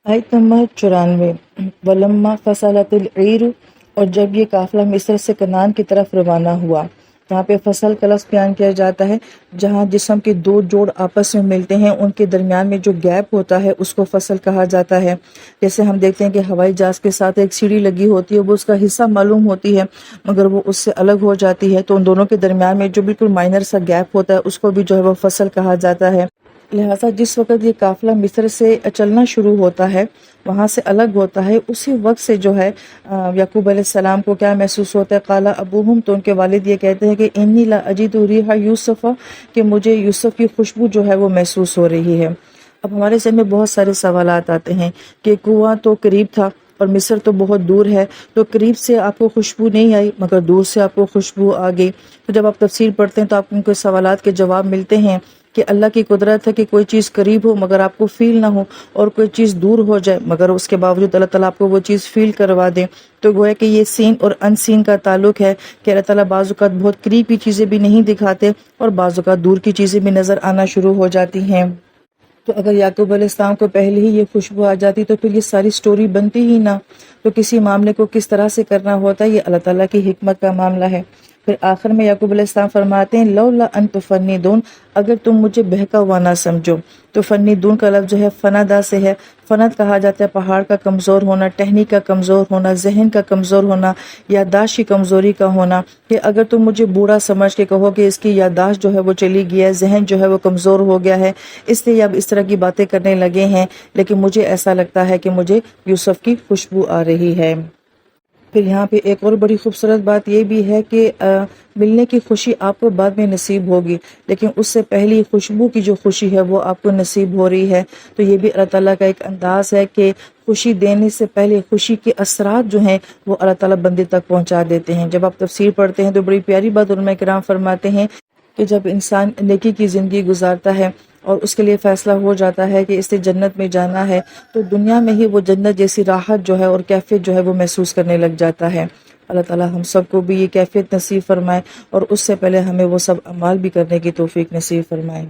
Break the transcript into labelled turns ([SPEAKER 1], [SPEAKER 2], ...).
[SPEAKER 1] آیت نمبر 94 ولما فصلت العیر، اور جب یہ قافلہ مصر سے کنعان کی طرف روانہ ہوا۔ یہاں پہ فصل کا لفظ بیان کیا جاتا ہے جہاں جسم کے دو جوڑ آپس میں ملتے ہیں، ان کے درمیان میں جو گیپ ہوتا ہے اس کو فصل کہا جاتا ہے۔ جیسے ہم دیکھتے ہیں کہ ہوائی جہاز کے ساتھ ایک سیڑھی لگی ہوتی ہے، وہ اس کا حصہ معلوم ہوتی ہے مگر وہ اس سے الگ ہو جاتی ہے، تو ان دونوں کے درمیان میں جو بالکل مائنر سا گیپ ہوتا ہے اس کو بھی جو ہے وہ فصل کہا جاتا ہے۔ لہٰذا جس وقت یہ قافلہ مصر سے چلنا شروع ہوتا ہے، وہاں سے الگ ہوتا ہے، اسی وقت سے جو ہے یعقوب علیہ السلام کو کیا محسوس ہوتا ہے؟ قال ابوہم، تو ان کے والد یہ کہتے ہیں کہ انی لا اجد ریح یوسف، کہ مجھے یوسف کی خوشبو جو ہے وہ محسوس ہو رہی ہے۔ اب ہمارے ذہن میں بہت سارے سوالات آتے ہیں کہ کنواں تو قریب تھا اور مصر تو بہت دور ہے، تو قریب سے آپ کو خوشبو نہیں آئی مگر دور سے آپ کو خوشبو آ گئی۔ تو جب آپ تفسیر پڑھتے ہیں تو آپ کو ان کے سوالات کے جواب ملتے ہیں کہ اللہ کی قدرت ہے کہ کوئی چیز قریب ہو مگر آپ کو فیل نہ ہو، اور کوئی چیز دور ہو جائے مگر اس کے باوجود اللہ تعالیٰ آپ کو وہ چیز فیل کروا دے۔ تو گویا کہ یہ سین اور ان سین کا تعلق ہے کہ اللہ تعالیٰ بعض اوقات بہت قریب کی چیزیں بھی نہیں دکھاتے اور بعض اوقات دور کی چیزیں بھی نظر آنا شروع ہو جاتی ہیں۔ تو اگر یعقوب علیہ السلام کو پہلے ہی یہ خوشبو آ جاتی تو پھر یہ ساری سٹوری بنتی ہی نہ، تو کسی معاملے کو کس طرح سے کرنا ہوتا ہے، یہ اللہ تعالیٰ کی حکمت کا معاملہ ہے۔ پھر آخر میں یعقوب علیہ السلام فرماتے ہیں لولا ان تفندون، اگر تم مجھے بہکا ہوا نہ سمجھو۔ تو فندون کا لفظ جو ہے فندا سے ہے۔ فند کہا جاتا ہے پہاڑ کا کمزور ہونا، ٹہنی کا کمزور ہونا، ذہن کا کمزور ہونا، یادداشت کی کمزوری کا ہونا، کہ اگر تم مجھے بوڑھا سمجھ کے کہو کہ اس کی یادداشت جو ہے وہ چلی گیا ہے، ذہن جو ہے وہ کمزور ہو گیا ہے، اس لیے اب اس طرح کی باتیں کرنے لگے ہیں، لیکن مجھے ایسا لگتا ہے کہ مجھے یوسف کی خوشبو آ رہی ہے۔ پھر یہاں پہ ایک اور بڑی خوبصورت بات یہ بھی ہے کہ ملنے کی خوشی آپ کو بعد میں نصیب ہوگی، لیکن اس سے پہلی خوشبو کی جو خوشی ہے وہ آپ کو نصیب ہو رہی ہے۔ تو یہ بھی اللہ تعالیٰ کا ایک انداز ہے کہ خوشی دینے سے پہلے خوشی کے اثرات جو ہیں وہ اللہ تعالیٰ بندے تک پہنچا دیتے ہیں۔ جب آپ تفسیر پڑھتے ہیں تو بڑی پیاری بات علماء کرام فرماتے ہیں کہ جب انسان نیکی کی زندگی گزارتا ہے اور اس کے لیے فیصلہ ہو جاتا ہے کہ اس سے جنت میں جانا ہے، تو دنیا میں ہی وہ جنت جیسی راحت جو ہے اور کیفیت جو ہے وہ محسوس کرنے لگ جاتا ہے۔ اللہ تعالیٰ ہم سب کو بھی یہ کیفیت نصیب فرمائے اور اس سے پہلے ہمیں وہ سب اعمال بھی کرنے کی توفیق نصیب فرمائے۔